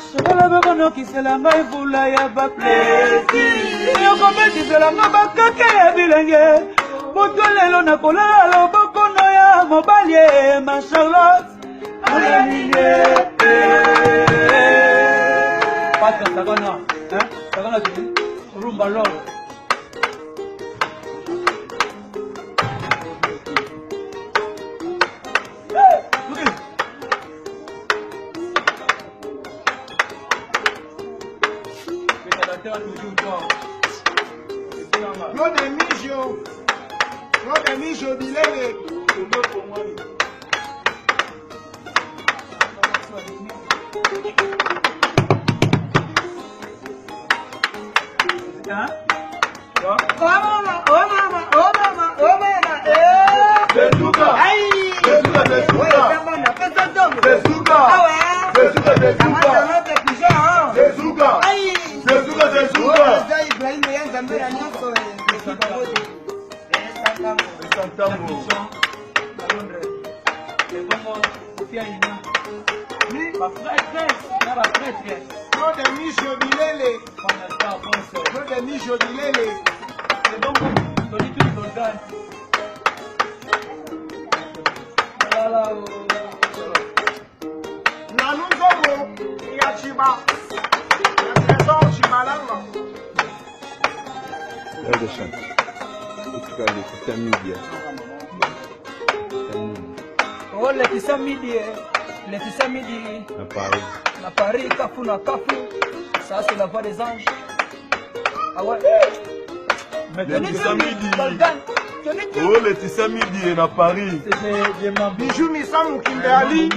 Chocolat bakono kisela ngai vula ya ba plaisir. Yoko betisela nga bakake ya bilenge. Moto lelo nakolala loboko no ya mobali ma Charlotte. Pata takana, takana tu rumba lolo. Claude Mijo Bilele. Claude Mijo Bilele. Claude Mijo Bilele. Nanunzogo Yachiba. Trésor Chibalanga. Oh, Laetitia Midi. À Paris, Kafou na Kafou. Ça, c'est la voix des anges. Ah ouais. Laetitia Midi. Oh, Laetitia Midi est à Paris. Bijou Misambu Kimberly.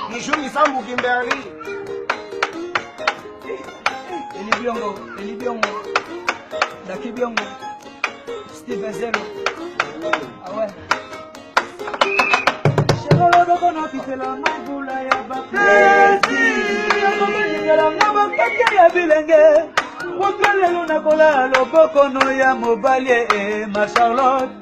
Bijou Misambu Kimberly. Eli Biongo. Daki Biongo. Steve Zelo. Ah ouais. Chocolat bakono kisela ngai vula ya ba plaisir. Yoko betisela nga bakake ya bilenge. Moto lelo nakolala loboko no ya mobali ma Charlotte.